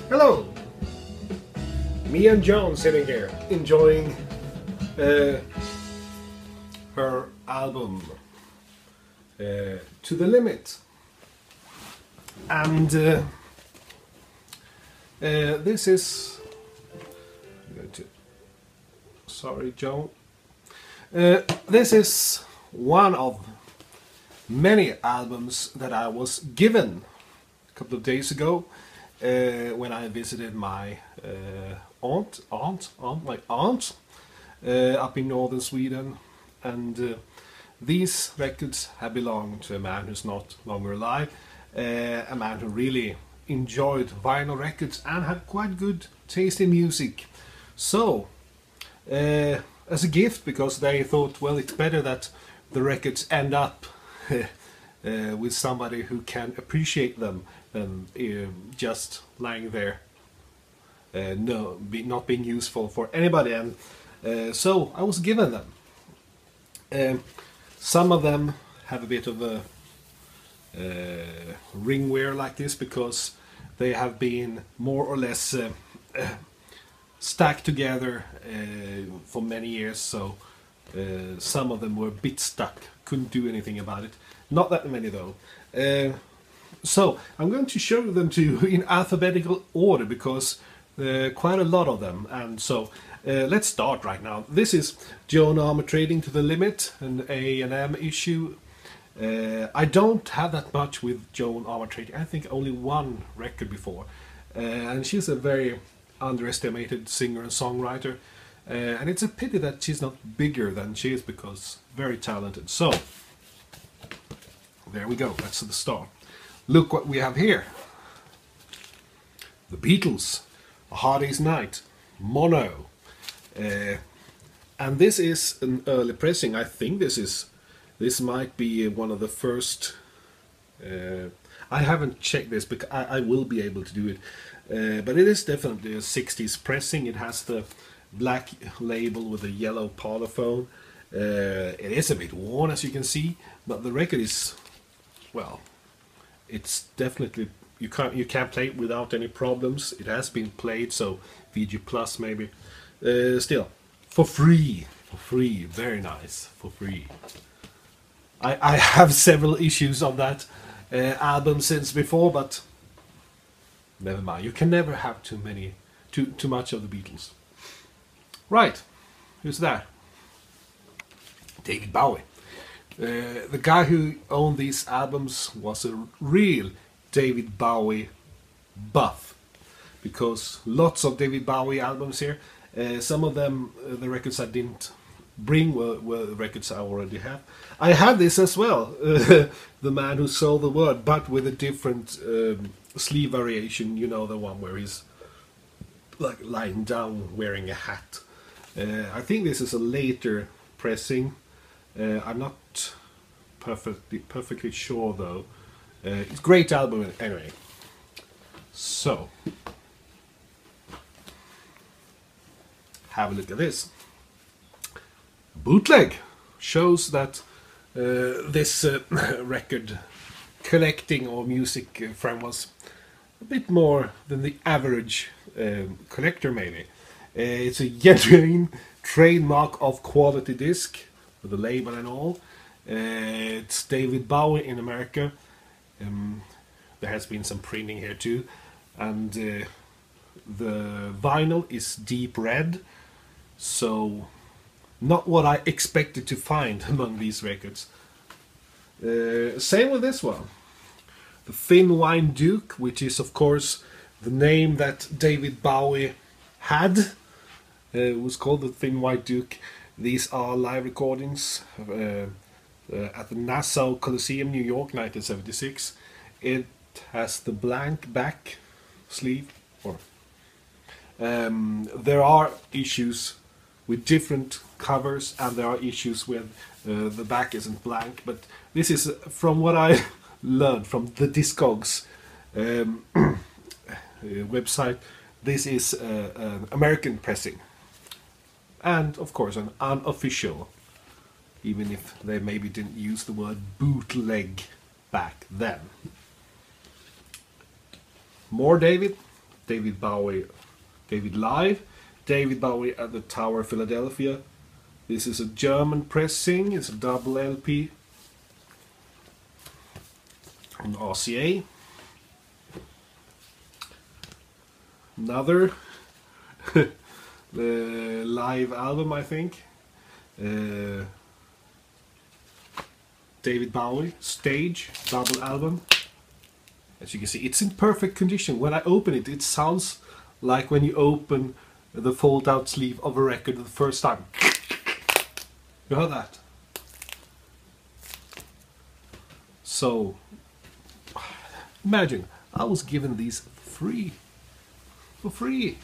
Hello! Me and John sitting here enjoying her album To the Limit. And this is... I'm going to, sorry, John. This is one of many albums that I was given a couple of days ago when I visited my aunt up in northern Sweden, and these records have belonged to a man who's not longer alive, a man who really enjoyed vinyl records and had quite good taste in music. So as a gift, because they thought, well, it's better that the records end up with somebody who can appreciate them than just lying there, not being useful for anybody. And so I was given them. Some of them have a bit of a ring wear like this because they have been more or less stacked together for many years, so some of them were a bit stuck, couldn't do anything about it. Not that many though. So I'm going to show them to you in alphabetical order because quite a lot of them, and so let's start right now. This is Joan Armour Trading to the Limit, an A&M issue. I don't have that much with Joan Armour Trading. I think only one record before, and she's a very underestimated singer and songwriter, and it's a pity that she's not bigger than she is because very talented. So there we go, that's the start. Look what we have here. The Beatles, A Hard Day's Night, Mono, and this is an early pressing. I think this might be one of the first. I haven't checked this because I will be able to do it, but it is definitely a 60s pressing. It has the black label with a yellow parlophone. It is a bit worn, as you can see, but the record is, well, it's definitely, you can't play it without any problems. It has been played, so VG Plus maybe. Still, for free, very nice, for free. I have several issues of that album since before, but never mind. You can never have too much of the Beatles. Right, who's that? David Bowie. The guy who owned these albums was a real David Bowie buff, because lots of David Bowie albums here. Some of them, the records I didn't bring were records I already have. I have this as well, The Man Who Sold the World, but with a different sleeve variation. You know, the one where he's like lying down wearing a hat. I think this is a later pressing. I'm not perfectly sure though. It's a great album anyway. So have a look at this. Bootleg shows that this record collecting or music friend was a bit more than the average collector maybe. It's a genuine trademark of quality disc with the label and all. It's David Bowie in America. There has been some printing here too, and the vinyl is deep red, so not what I expected to find among these records. Same with this one, the Thin Wine Duke, which is of course the name that David Bowie had. It was called the Thin White Duke. These are live recordings at the Nassau Coliseum, New York, 1976. It has the blank back sleeve. There are issues with different covers, and there are issues with the back isn't blank, but this is, from what I learned from the Discogs website, this is an American pressing, and of course an unofficial, even if they maybe didn't use the word bootleg back then. More David David Bowie, David Live, David Bowie at the Tower, Philadelphia. This is a German pressing, it's a double LP on RCA. Another the live album, I think. David Bowie, Stage, double album. As you can see, it's in perfect condition. When I open it, it sounds like when you open the fold-out sleeve of a record the first time. You heard that? So, imagine, I was given these free. For free.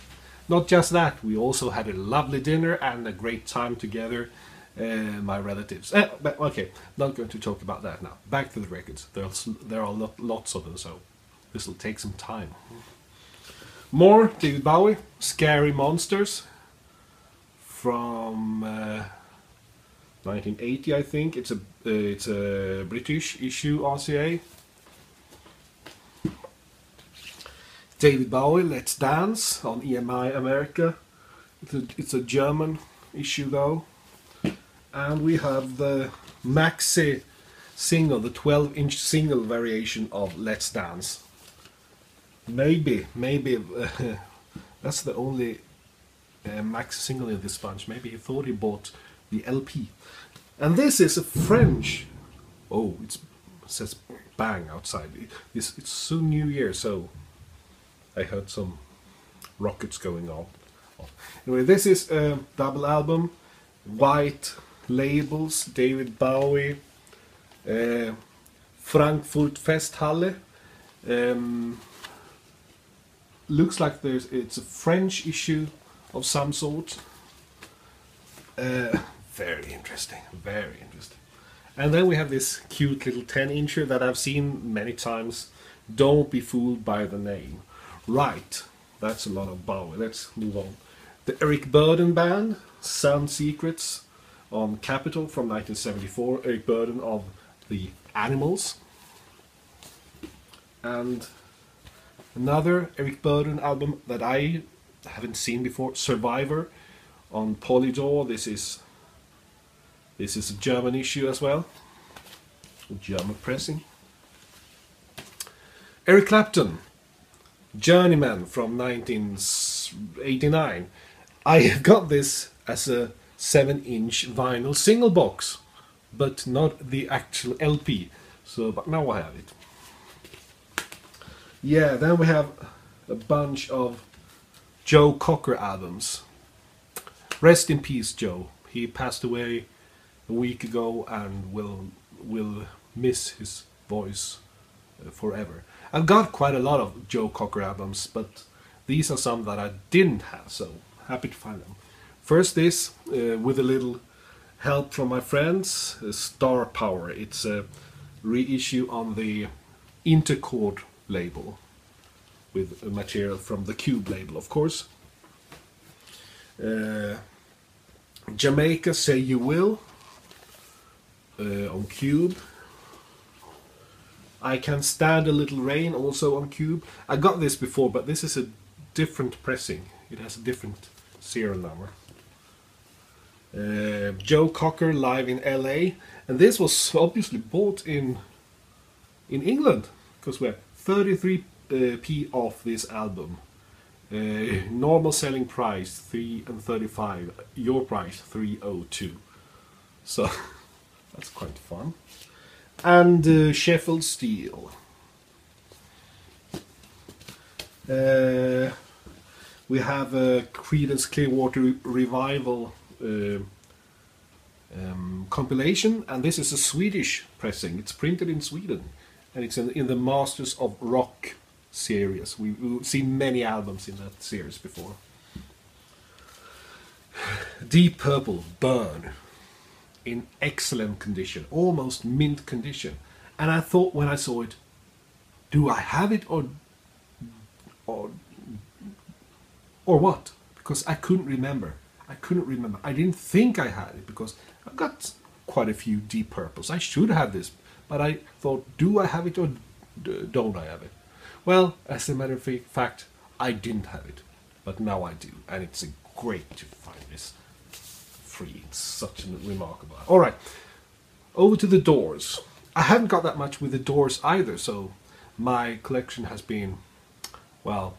Not just that, we also had a lovely dinner and a great time together, my relatives. But okay, not going to talk about that now. Back to the records. There are lots of them, so this will take some time. More David Bowie, Scary Monsters from 1980, I think. It's a British issue RCA. David Bowie, Let's Dance on EMI America. It's a German issue though. And we have the maxi single, the 12-inch single variation of Let's Dance. Maybe that's the only maxi single in this bunch. Maybe he thought he bought the LP. And this is a French. Oh, it says bang outside. It's soon New Year, so I heard some rockets going off. Anyway, this is a double album, white labels, David Bowie, Frankfurt Festhalle. Looks like it's a French issue of some sort. Very interesting, very interesting. And then we have this cute little 10-incher that I've seen many times. Don't be fooled by the name. Right, that's a lot of Bowie. Let's move on. The Eric Burdon Band, Sun Secrets on Capitol from 1974. Eric Burdon of the Animals. And another Eric Burdon album that I haven't seen before, Survivor on Polydor. This is a German issue as well. German pressing. Eric Clapton, Journeyman from 1989. I have got this as a 7-inch vinyl single box, but not the actual LP. So, but now I have it. Yeah, then we have a bunch of Joe Cocker albums. Rest in peace, Joe. He passed away a week ago and will miss his voice forever. I've got quite a lot of Joe Cocker albums, but these are some that I didn't have, so happy to find them. First this, with a little help from my friends, Star Power. It's a reissue on the Interchord label, with material from the Cube label, of course. Jamaica, Say You Will, on Cube. I Can Stand a Little Rain, also on Cube. I got this before, but this is a different pressing. It has a different serial number. Joe Cocker live in LA, and this was obviously bought in England, because we're 33p off this album. Normal selling price $3.35, your price $3.02. So that's quite fun. And Sheffield Steel. We have a Creedence Clearwater Revival compilation, and this is a Swedish pressing. It's printed in Sweden, and it's in the Masters of Rock series. We've seen many albums in that series before. Deep Purple, Burn, in excellent condition, almost mint condition. And I thought when I saw it, do I have it or what? Because I couldn't remember. I didn't think I had it, because I've got quite a few Deep Purples. I should have this, but I thought, do I have it or don't I have it? Well, as a matter of fact, I didn't have it, but now I do, and it's great to find this free. It's such a remarkable. All right, over to the Doors. I haven't got that much with the Doors either, so my collection has been, well,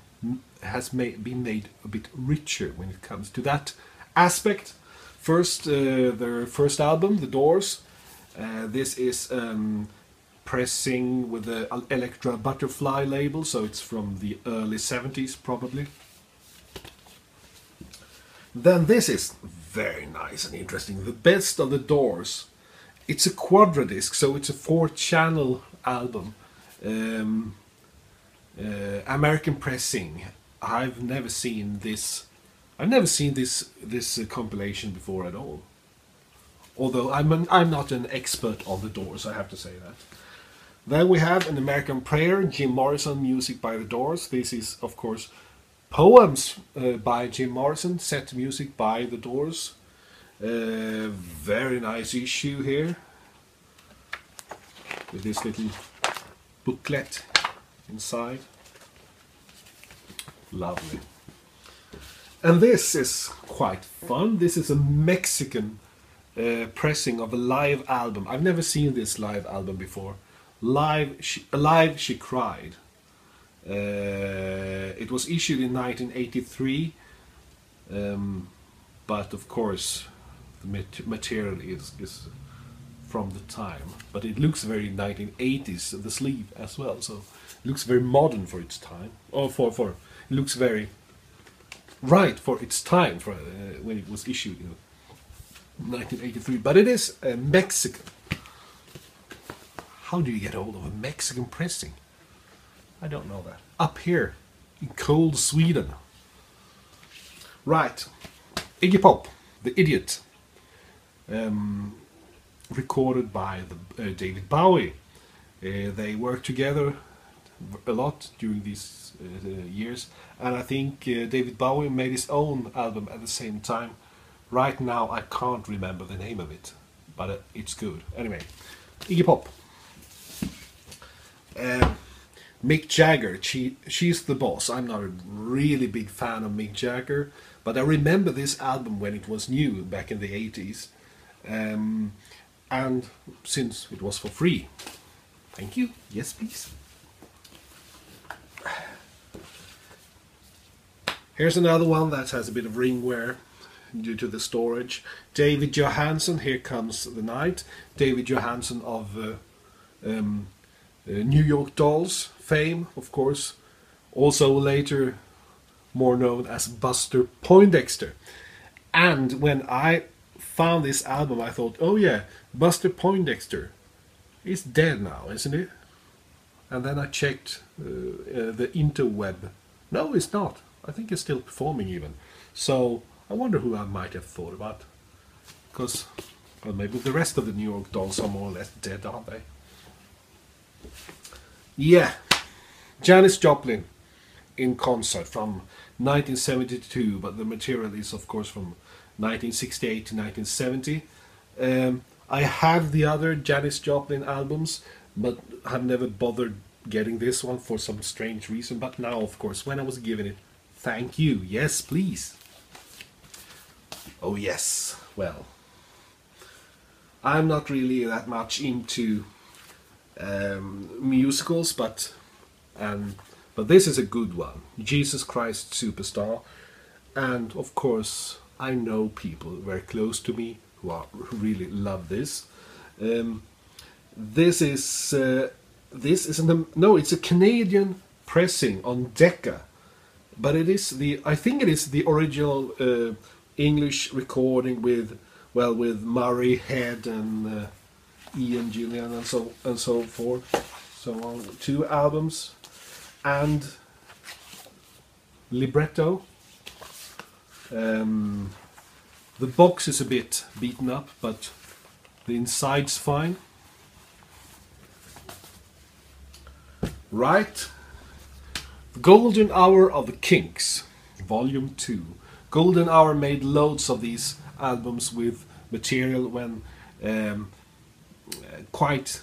been made a bit richer when it comes to that aspect. First, their first album, The Doors. This is pressing with the Electra Butterfly label, so it's from the early 70s probably. Then this is very nice and interesting. The Best of the Doors. It's a quadradisc, so it's a 4-channel album. American pressing. I've never seen this. I've never seen this compilation before at all. Although I'm not an expert on the Doors, I have to say that. Then we have An American Prayer, Jim Morrison music by the Doors. This is, of course, poems by Jim Morrison, set music by the Doors. Very nice issue here, with this little booklet inside. Lovely. And this is quite fun. This is a Mexican pressing of a live album. I've never seen this live album before. Live She Cried. It was issued in 1983, but of course the material is from the time. But it looks very 1980s, the sleeve as well, so it looks very modern for its time. Or it looks very right for its time, for when it was issued in 1983. But it is Mexican. How do you get hold of a Mexican pressing? I don't know that. Up here, in cold Sweden. Right. Iggy Pop, The Idiot. Recorded by David Bowie. They worked together a lot during these years. And I think David Bowie made his own album at the same time. Right now I can't remember the name of it, but it's good. Anyway, Iggy Pop. Mick Jagger, she's the boss. I'm not a really big fan of Mick Jagger, but I remember this album when it was new back in the 80s. And since it was for free. Thank you. Yes, please. Here's another one that has a bit of ring wear due to the storage. David Johansen, Here Comes the Night. David Johansen of New York Dolls fame, of course. Also later more known as Buster Poindexter. And when I found this album I thought, oh yeah, Buster Poindexter is dead now, isn't he? And then I checked the interweb. No, he's not. I think he's still performing even. So I wonder who I might have thought about. Because, well, maybe the rest of the New York Dolls are more or less dead, aren't they? Yeah, Janis Joplin in concert from 1972, but the material is of course from 1968 to 1970. I have the other Janis Joplin albums, but have never bothered getting this one for some strange reason. But now, of course, when I was given it, thank you. Yes, please. Oh yes, well, I'm not really that much into musicals, but this is a good one. Jesus Christ Superstar. And of course I know people very close to me who really love this. This is it's a Canadian pressing on Decca, but it is I think it is the original English recording with Murray Head and Ian Gillan and so forth. So on, 2 albums and libretto. The box is a bit beaten up, but the inside's fine. Right. The Golden Hour of the Kinks, Volume 2. Golden Hour made loads of these albums with material when quite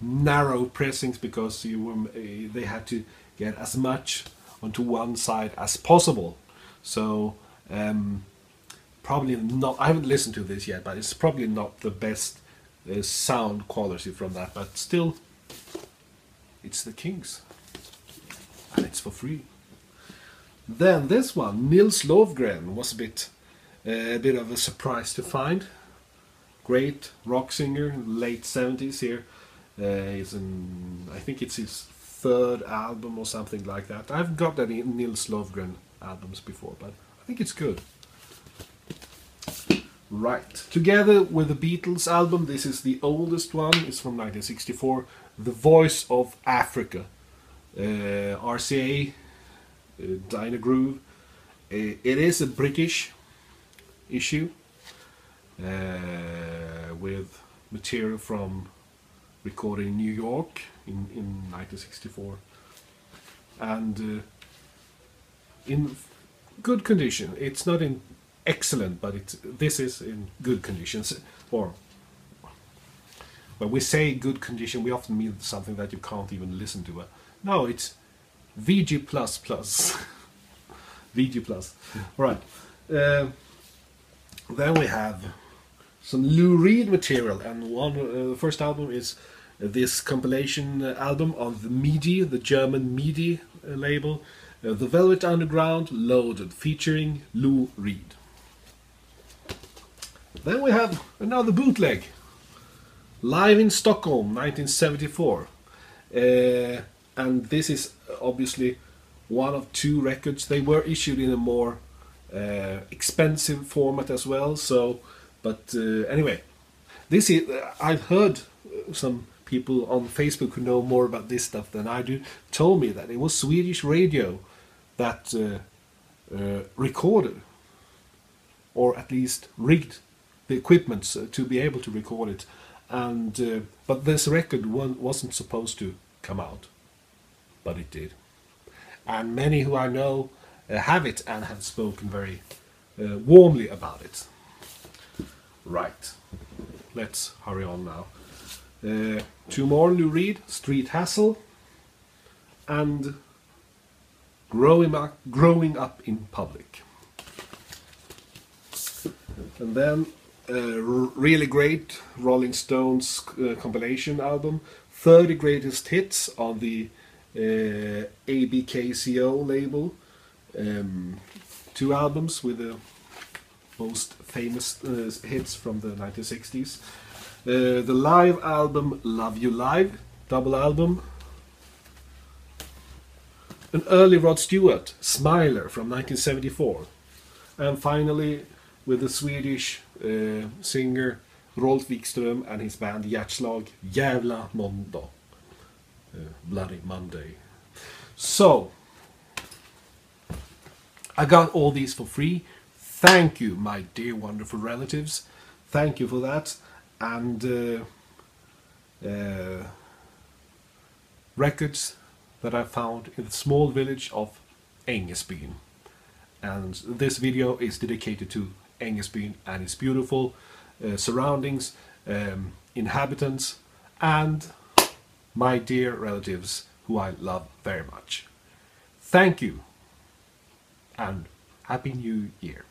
narrow pressings, because they had to get as much onto one side as possible. So probably not. I haven't listened to this yet, but it's probably not the best sound quality from that. But still, it's the Kings, and it's for free. Then this one, Nils Lofgren, was a bit of a surprise to find. Great rock singer, late 70s here. I think it's his third album or something like that. I haven't got any Nils Lofgren albums before, but I think it's good. Right. Together with the Beatles album, this is the oldest one. It's from 1964. The Voice of Africa. RCA, Dyna Groove. It is a British issue with material from recorded in New York in 1964, and in good condition. It's not in excellent, but this is in good conditions. Or when we say good condition, we often mean something that you can't even listen to. No, it's VG++. VG+. All right. Then we have some Lou Reed material, and the first album is this compilation album on the German MIDI label, The Velvet Underground Loaded, featuring Lou Reed. Then we have another bootleg, Live in Stockholm, 1974, and this is obviously one of two records. They were issued in a more expensive format as well. So, but anyway, this is. I've heard some people on Facebook who know more about this stuff than I do told me that it was Swedish radio that recorded, or at least rigged the equipment to be able to record it. And but this record wasn't supposed to come out, but it did. And many who I know have it and have spoken very warmly about it. Right, let's hurry on now. Two more Lou Reed, Street Hassle and Growing Up in Public. And then really great Rolling Stones compilation album, 30 Greatest Hits on the ABKCO label. Two albums with the most famous hits from the 1960s. The live album Love You Live, double album. An early Rod Stewart, Smiler from 1974. And finally, with the Swedish singer Rolf Wikström and his band Hjärtslag, Jävla Måndag, Bloody Monday. So, I got all these for free. Thank you, my dear wonderful relatives. Thank you for that. And records that I found in the small village of Ängesbyn. And this video is dedicated to Ängesbyn and its beautiful surroundings, inhabitants, and my dear relatives who I love very much. Thank you, and Happy New Year.